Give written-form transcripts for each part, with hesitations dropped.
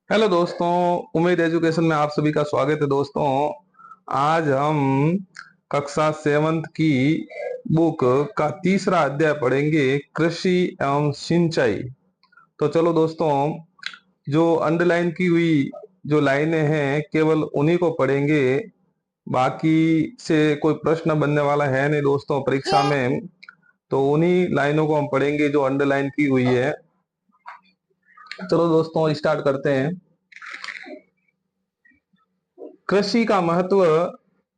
Hello दोस्तों, उम्मीद education में आप सभी का स्वागत है। दोस्तों, आज हम कक्षा सेवंथ की बुक का तीसरा अध्याय पढ़ेंगे, कृषि एवं सिंचाई। तो चलो दोस्तों, जो अंडरलाइन की हुई जो लाइनें हैं केवल उन्हीं को पढ़ेंगे। बाकी से कोई प्रश्न बनने वाला है नहीं दोस्तों परीक्षा में। तो उन्हीं लाइनों को हम पढ़ेंगे जो अंडरलाइन की हुई है। चलो दोस्तों, स्टार्ट करते हैं। कृषि का महत्व।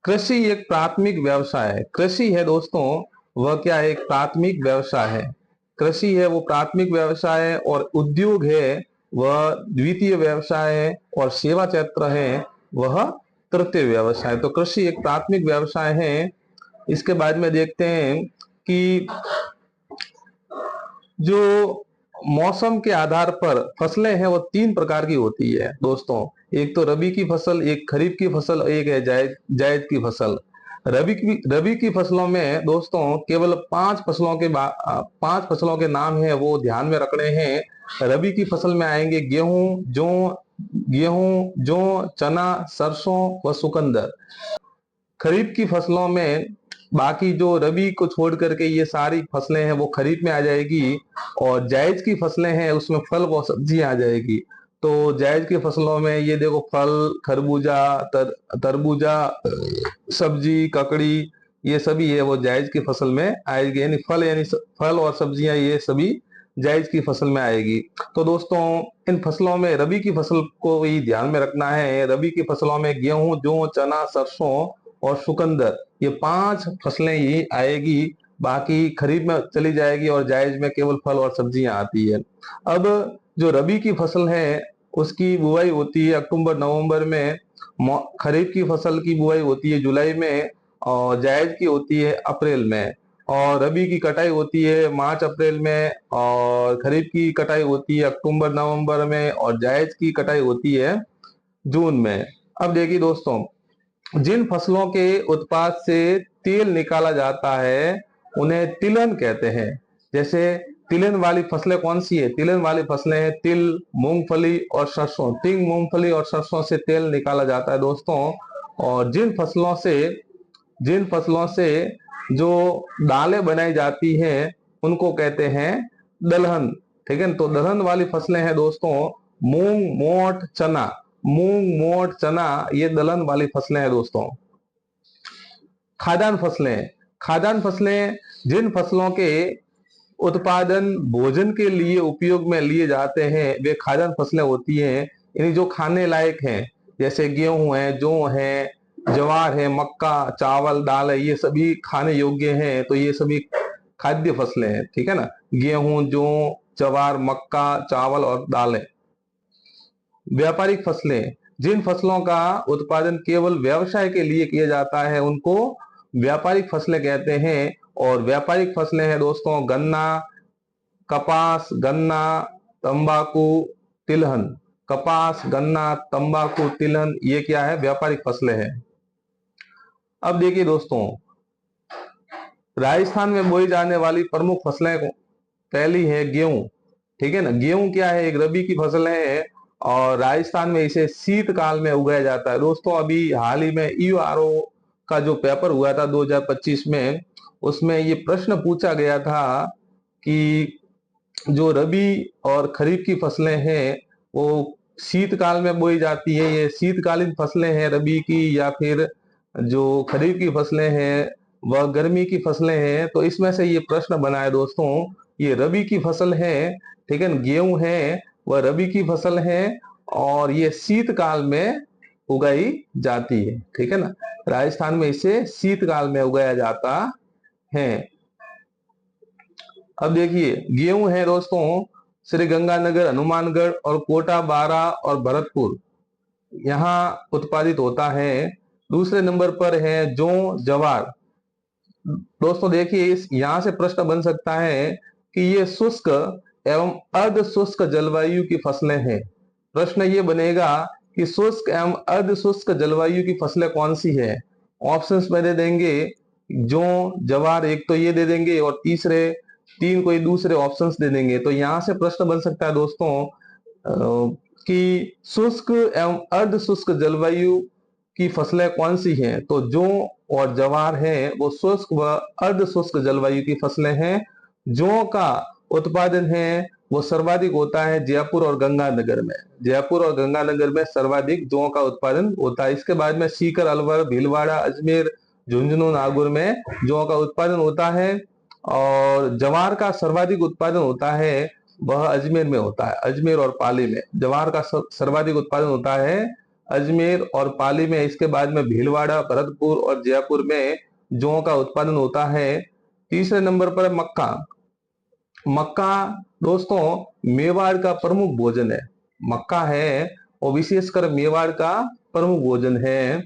कृषि एक प्राथमिक व्यवसाय है। कृषि है दोस्तों, वह क्या है? एक प्राथमिक व्यवसाय है। कृषि है वो प्राथमिक व्यवसाय है, और उद्योग है वह द्वितीय व्यवसाय है, और सेवा क्षेत्र है वह तृतीय व्यवसाय। तो कृषि एक प्राथमिक व्यवसाय है। इसके बाद में देखते हैं कि जो मौसम के आधार पर फसलें हैं वो तीन प्रकार की होती है दोस्तों। एक तो रबी की फसल, एक खरीफ की फसल, एक है जायद जायद की फसल। रबी की फसलों में दोस्तों केवल पांच फसलों के नाम है वो ध्यान में रखने हैं। रबी की फसल में आएंगे गेहूं जौ, चना, सरसों व चुकंदर। खरीफ की फसलों में बाकी जो रबी को छोड़ करके ये सारी फसलें हैं वो खरीफ में आ जाएगी। और जायद की फसलें हैं उसमें फल व सब्जी आ जाएगी। तो जायद की फसलों में ये देखो, फल, खरबूजा, तरबूजा, सब्जी, ककड़ी, ये सभी है वो जायद की फसल में आएगी। यानी फल और सब्जियां ये सभी जायद की फसल में आएगी। तो दोस्तों, इन फसलों में रबी की फसल को ही ध्यान में रखना है। रबी की फसलों में गेहूं, जौ, चना, सरसों और चुकंदर, ये पांच फसलें ही आएगी। बाकी खरीफ में चली जाएगी, और जायज में केवल फल और सब्जियां आती है। अब जो रबी की फसल है उसकी बुआई होती है अक्टूबर नवंबर में। खरीफ की फसल की बुआई होती है जुलाई में, और जायद की होती है अप्रैल में। और रबी की कटाई होती है मार्च अप्रैल में, और खरीफ की कटाई होती है अक्टूबर नवंबर में, और जायद की कटाई होती है जून में। अब देखिए दोस्तों, जिन फसलों के उत्पाद से तेल निकाला जाता है उन्हें तिलहन कहते हैं। जैसे तिलहन वाली फसलें कौन सी है? तिलहन वाली फसलें हैं तिल, मूंगफली और सरसों। तिल, मूंगफली और सरसों से तेल निकाला जाता है दोस्तों। और जिन फसलों से जो दालें बनाई जाती हैं उनको कहते हैं दलहन। ठीक है ना? तो दलहन वाली फसलें हैं दोस्तों मूंग, मोठ, चना। मूंग, मोठ, चना, ये दलहन वाली फसलें हैं दोस्तों। खाद्यान्न फसलें जिन फसलों के उत्पादन भोजन के लिए उपयोग में लिए जाते हैं वे खाद्यान्न फसलें होती हैं। यानी जो खाने लायक हैं, जैसे गेहूं है, जौ है, ज्वार है, मक्का, चावल, दाल है, ये सभी खाने योग्य हैं। तो ये सभी खाद्य फसलें हैं। ठीक है ना? गेहूं, जौ, ज्वार, मक्का, चावल और दालें। व्यापारिक फसलें जिन फसलों का उत्पादन केवल व्यवसाय के लिए किया जाता है उनको व्यापारिक फसलें कहते हैं। और व्यापारिक फसलें हैं दोस्तों गन्ना, कपास, गन्ना, तंबाकू, तिलहन। कपास, गन्ना, तंबाकू, तिलहन, ये क्या है? व्यापारिक फसलें हैं। अब देखिए दोस्तों, राजस्थान में बोई जाने वाली प्रमुख फसलें पहली है गेहूं। ठीक है ना? गेहूं क्या है? एक रबी की फसल है, और राजस्थान में इसे शीतकाल में उगाया जाता है दोस्तों। अभी हाल ही में ईयूआरओ का जो पेपर हुआ था 2025 में, उसमें ये प्रश्न पूछा गया था कि जो रबी और खरीफ की फसलें हैं वो शीतकाल में बोई जाती है, ये शीतकालीन फसलें हैं रबी की, या फिर जो खरीफ की फसलें हैं वह गर्मी की फसलें हैं। तो इसमें से ये प्रश्न बना है दोस्तों। ये रबी की फसल है। ठीक है ना? गेहूं है वह रबी की फसल है, और ये शीतकाल में उगाई जाती है। ठीक है ना? राजस्थान में इसे शीतकाल में उगाया जाता है। अब देखिए, गेहूं है दोस्तों श्री गंगानगर, हनुमानगढ़ और कोटा, बारा और भरतपुर, यहाँ उत्पादित होता है। दूसरे नंबर पर है जौ, जवार। दोस्तों देखिए, इस यहाँ से प्रश्न बन सकता है कि ये शुष्क एवं अर्ध शुष्क जलवायु की फसलें हैं। प्रश्न ये बनेगा कि शुष्क एवं अर्ध शुष्क जलवायु की फसलें कौन सी है? ऑप्शंस में दे देंगे जौ, जवार, एक तो ये दे देंगे, और तीन कोई दूसरे ऑप्शंस दे देंगे। तो यहाँ से प्रश्न बन सकता है दोस्तों कि शुष्क एवं अर्ध शुष्क जलवायु की फसलें कौन सी हैं, तो जौ और जवार है वो शुष्क व अर्ध शुष्क जलवायु की फसलें हैं। जौ का उत्पादन है वो सर्वाधिक होता है जयपुर और गंगानगर में। जयपुर और गंगानगर में सर्वाधिक जौ का उत्पादन होता है। इसके बाद में सीकर, अलवर, भीलवाड़ा, अजमेर, झुंझुनू, नागौर में जौ का उत्पादन होता है। और जवार का सर्वाधिक उत्पादन होता है वह अजमेर में होता है। अजमेर और पाली में जवार का सर्वाधिक उत्पादन होता है अजमेर और पाली में। इसके बाद में भीलवाड़ा, भरतपुर और जयपुर में जौ का उत्पादन होता है। तीसरे नंबर पर मक्का। मक्का दोस्तों मेवाड़ का प्रमुख भोजन है। मक्का है और विशेषकर मेवाड़ का प्रमुख भोजन है,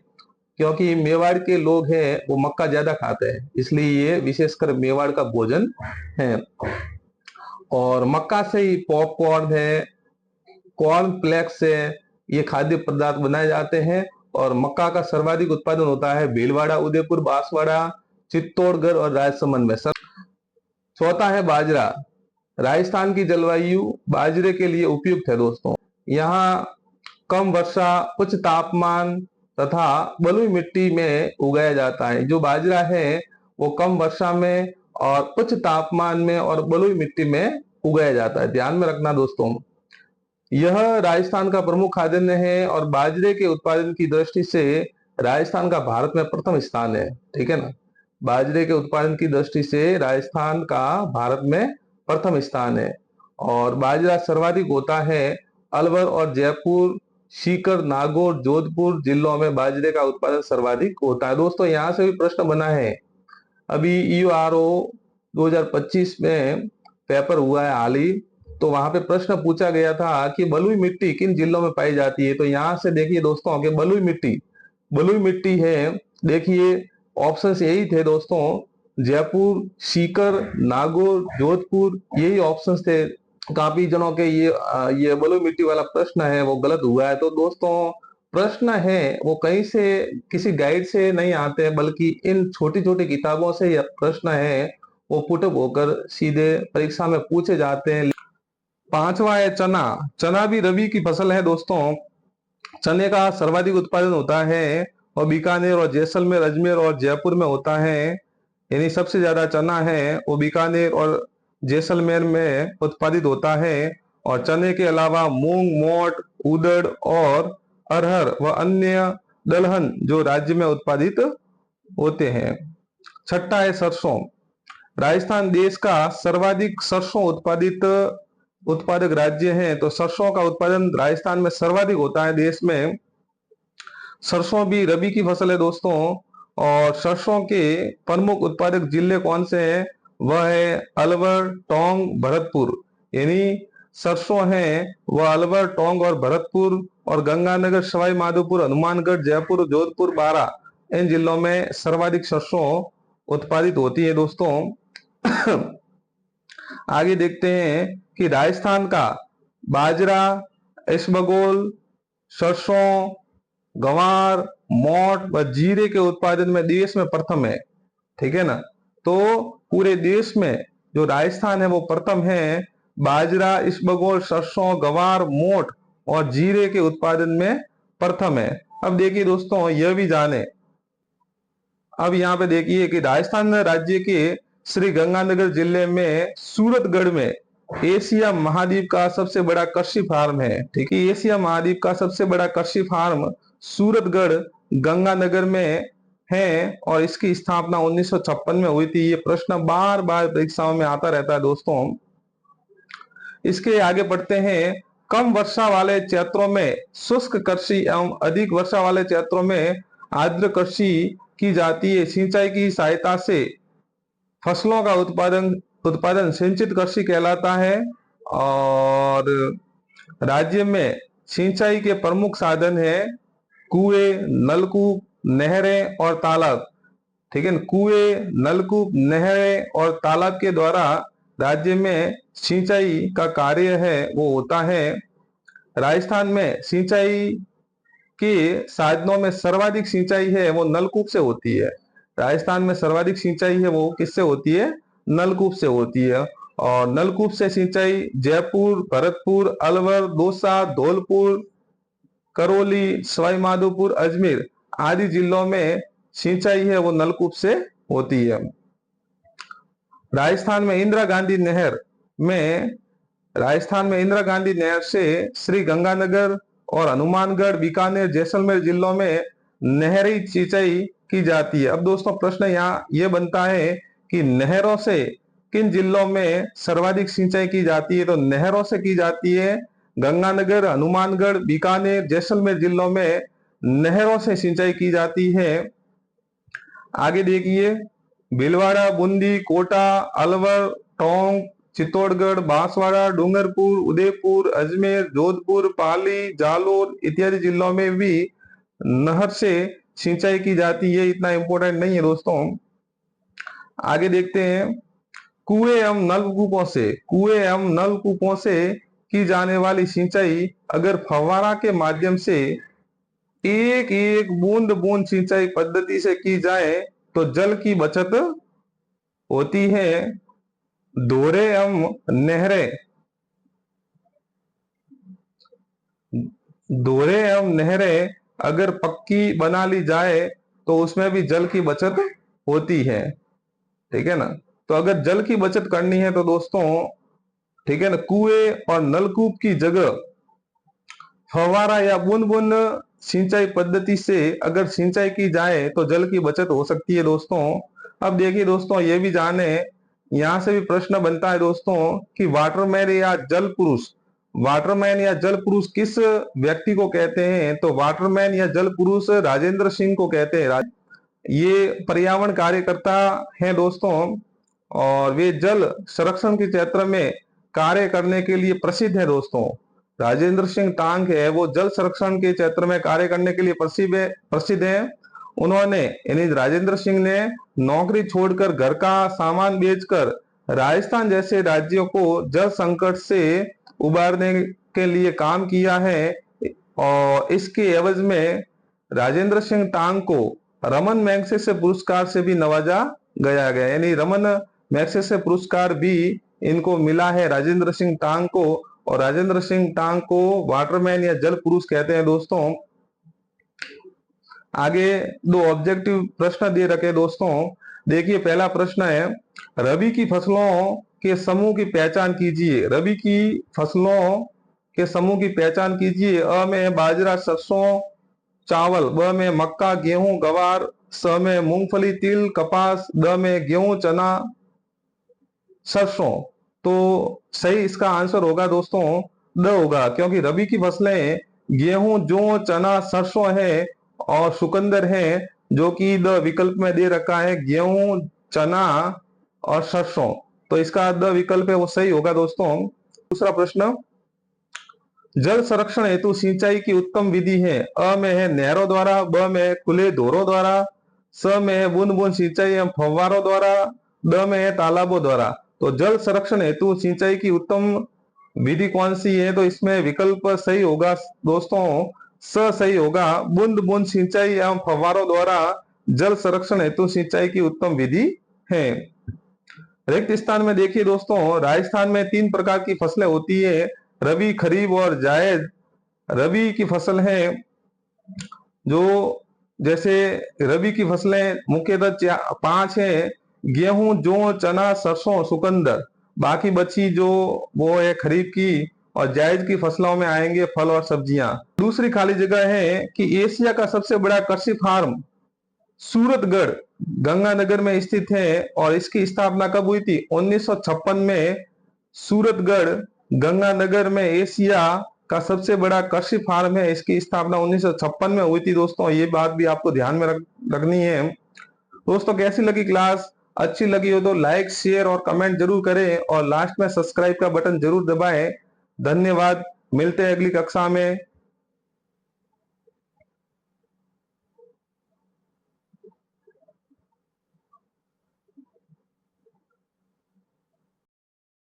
क्योंकि मेवाड़ के लोग हैं वो मक्का ज्यादा खाते हैं, इसलिए ये विशेषकर मेवाड़ का भोजन है। और मक्का से ही पॉपकॉर्न है, कॉर्न फ्लेक्स है, ये खाद्य पदार्थ बनाए जाते हैं। और मक्का का सर्वाधिक उत्पादन होता है भीलवाड़ा, उदयपुर, बांसवाड़ा, चित्तौड़गढ़ और राजसमंद में। चौथा है बाजरा। राजस्थान की जलवायु बाजरे के लिए उपयुक्त है दोस्तों। यहाँ कम वर्षा, उच्च तापमान तथा बलुई मिट्टी में उगाया जाता है। जो बाजरा है वो कम वर्षा में और उच्च तापमान में और बलुई मिट्टी में उगाया जाता है। ध्यान में रखना दोस्तों, यह राजस्थान का प्रमुख खाद्यान्न है और बाजरे के उत्पादन की दृष्टि से राजस्थान का भारत में प्रथम स्थान है। ठीक है ना, बाजरे के उत्पादन की दृष्टि से राजस्थान का भारत में प्रथम स्थान है। और बाजरा सर्वाधिक होता है अलवर और जयपुर, सीकर, नागौर, जोधपुर जिलों में बाजरे का उत्पादन सर्वाधिक होता है। दोस्तों यहाँ से भी प्रश्न बना है, अभी ईयूआरओ 2025 में पेपर हुआ है हाल ही, तो वहां पे प्रश्न पूछा गया था कि बलुई मिट्टी किन जिलों में पाई जाती है। तो यहाँ से देखिए दोस्तों कि बलुई मिट्टी है, देखिए ऑप्शंस यही थे दोस्तों, जयपुर, सीकर, नागौर, जोधपुर, यही ऑप्शंस थे। काफी जनों के ये बलुई मिट्टी वाला प्रश्न है वो गलत हुआ है। तो दोस्तों प्रश्न है वो कहीं से किसी गाइड से नहीं आते हैं, बल्कि इन छोटी छोटी किताबों से यह प्रश्न है वो पुटअप होकर सीधे परीक्षा में पूछे जाते हैं। पांचवा है चना। चना भी रबी की फसल है दोस्तों। चने का सर्वाधिक उत्पादन होता है और बीकानेर और जैसलमेर, अजमेर और जयपुर में होता है। यानी सबसे ज्यादा चना है वो बीकानेर और जैसलमेर में उत्पादित होता है। और चने के अलावा मूंग, मोट, उड़द और अरहर व अन्य दलहन जो राज्य में उत्पादित होते हैं। छठा है सरसों। राजस्थान देश का सर्वाधिक सरसों उत्पादक राज्य है, तो सरसों का उत्पादन राजस्थान में सर्वाधिक होता है देश में। सरसों भी रबी की फसल है दोस्तों। और सरसों के प्रमुख उत्पादक जिले कौन से हैं, वह है अलवर, टोंक, भरतपुर। यानी सरसों है वह अलवर, टोंक और भरतपुर और गंगानगर, सवाई माधोपुर, हनुमानगढ़, जयपुर, जोधपुर, बारा, इन जिलों में सर्वाधिक सरसों उत्पादित होती है दोस्तों। आगे देखते हैं कि राजस्थान का बाजरा, इसबगोल, सरसों, गंवार, मोट व जीरे के उत्पादन में देश में प्रथम है। ठीक है ना, तो पूरे देश में जो राजस्थान है वो प्रथम है। बाजरा, इसबगोल, सरसों, गंवार, मोट और जीरे के उत्पादन में प्रथम है। अब देखिए दोस्तों यह भी जाने, अब यहाँ पे देखिए कि राजस्थान राज्य के श्री गंगानगर जिले में सूरतगढ़ में एशिया महाद्वीप का सबसे बड़ा कृषि फार्म है। ठीक है, एशिया महाद्वीप का सबसे बड़ा कृषि फार्म सूरतगढ़ गंगानगर में है और इसकी स्थापना 1956 में हुई थी। ये प्रश्न बार बार परीक्षाओं में आता रहता है दोस्तों। इसके आगे बढ़ते हैं, कम वर्षा वाले क्षेत्रों में शुष्क कृषि एवं अधिक वर्षा वाले क्षेत्रों में आर्द्र कृषि की जाती है। सिंचाई की सहायता से फसलों का उत्पादन सिंचित कृषि कहलाता है। और राज्य में सिंचाई के प्रमुख साधन है कुएं, नलकूप, नहरें और तालाब। ठीक है, कुएं, नलकूप, नहरें और तालाब के द्वारा राज्य में सिंचाई का कार्य है वो होता है। राजस्थान में सिंचाई के साधनों में सर्वाधिक सिंचाई है वो नलकूप से होती है। राजस्थान में सर्वाधिक सिंचाई है वो किससे होती है, नलकूप से होती है। और नलकूप से सिंचाई जयपुर, भरतपुर, अलवर, दौसा, धौलपुर, करौली, सवाई माधोपुर, अजमेर आदि जिलों में सिंचाई है वो नलकूप से होती है। राजस्थान में इंदिरा गांधी नहर में से श्री गंगानगर और हनुमानगढ़, बीकानेर, जैसलमेर जिलों में नहरी सिंचाई की जाती है। अब दोस्तों प्रश्न यहाँ ये बनता है कि नहरों से किन जिलों में सर्वाधिक सिंचाई की जाती है? तो नहरों से की जाती है गंगानगर, हनुमानगढ़, बीकानेर, जैसलमेर जिलों में नहरों से सिंचाई की जाती है। आगे देखिए, भीलवाड़ा, बूंदी, कोटा, अलवर, टोंक, चित्तौड़गढ़, बांसवाड़ा, डूंगरपुर, उदयपुर, अजमेर, जोधपुर, पाली, जालोर इत्यादि जिलों में भी नहर से सिंचाई की जाती है। इतना इंपॉर्टेंट नहीं है दोस्तों। आगे देखते हैं, कुएं एवं नलकूपों से की जाने वाली सिंचाई अगर फव्वारा के माध्यम से एक एक बूंद बूंद सिंचाई पद्धति से की जाए तो जल की बचत होती है। दोहरे एवं नहरें अगर पक्की बना ली जाए तो उसमें भी जल की बचत होती है, ठीक है ना। तो अगर जल की बचत करनी है तो दोस्तों, ठीक है ना, कुएं और नलकूप की जगह फव्वारा या बूंद बूंद सिंचाई पद्धति से अगर सिंचाई की जाए तो जल की बचत हो सकती है दोस्तों। अब देखिए दोस्तों, ये भी जाने, यहां से भी प्रश्न बनता है दोस्तों कि वाटरमैन या जल पुरुष किस व्यक्ति को कहते हैं? तो वाटरमैन या जल पुरुष राजेंद्र सिंह को कहते हैं। ये पर्यावरण कार्यकर्ता हैं दोस्तों और वे जल संरक्षण के क्षेत्र में कार्य करने के लिए प्रसिद्ध है दोस्तों। राजेंद्र सिंह टांग है वो जल संरक्षण के क्षेत्र में कार्य करने के लिए प्रसिद्ध है। उन्होंने यानी राजेंद्र सिंह ने नौकरी छोड़कर घर का सामान बेचकर राजस्थान जैसे राज्यों को जल संकट से उबारने के लिए काम किया है और इसके एवज में राजेंद्र सिंह टांग को रमन मैग्सेसे पुरस्कार से भी नवाजा गया, यानी रमन मैग्सेसे पुरस्कार भी इनको मिला है राजेंद्र सिंह टांग को। और राजेंद्र सिंह टांग को वाटरमैन या जल पुरुष कहते हैं दोस्तों। आगे दो ऑब्जेक्टिव प्रश्न दे रखे दोस्तों। देखिए, पहला प्रश्न है, रबी की फसलों के समूह की पहचान कीजिए। रबी की फसलों के समूह की पहचान कीजिए। अ में बाजरा, सरसों, चावल। ब में मक्का, गेहूं, गवार। स में मूंगफली, तिल, कपास। द में गेहूं, चना, सरसों। तो सही इसका आंसर होगा दोस्तों द होगा, क्योंकि रबी की फसलें गेहूं, जौ, चना, सरसों है और चुकंदर है, जो कि द विकल्प में दे रखा है, गेहूं, चना और सरसों। तो इसका द विकल्प है वो सही होगा दोस्तों। दूसरा प्रश्न, जल संरक्षण हेतु सिंचाई की उत्तम विधि है। अ में है नहरों द्वारा। ब में है खुले धोरों द्वारा। स में है बूंद बूंद सिंचाई एवं फव्वारों द्वारा। द में है तालाबों द्वारा। तो जल संरक्षण हेतु सिंचाई की उत्तम विधि कौन सी है? तो इसमें विकल्प सही होगा दोस्तों, स सही होगा। बूंद बूंद सिंचाई एवं फव्वारों द्वारा जल संरक्षण हेतु सिंचाई की उत्तम विधि है। रिक्त स्थान में देखिए दोस्तों, राजस्थान में 3 प्रकार की फसलें होती है, रबी, खरीफ और जायद। रबी की फसल है जो, जैसे रबी की फसलें मुख्यतः 5 है, गेहूं, जौ, चना, सरसों, चुकंदर। बाकी बची जो वो है खरीफ की, और जायद की फसलों में आएंगे फल और सब्जियां। दूसरी खाली जगह है कि एशिया का सबसे बड़ा कृषि फार्म सूरतगढ़ गंगानगर में स्थित है और इसकी स्थापना कब हुई थी? 1956 में सूरतगढ़ गंगानगर में एशिया का सबसे बड़ा कृषि फार्म है, इसकी स्थापना 1956 में हुई थी दोस्तों। ये बात भी आपको ध्यान में रखनी है दोस्तों। कैसी लगी क्लास? अच्छी लगी हो तो लाइक, शेयर और कमेंट जरूर करें और लास्ट में सब्सक्राइब का बटन जरूर दबाएं। धन्यवाद, मिलते हैं अगली कक्षा में।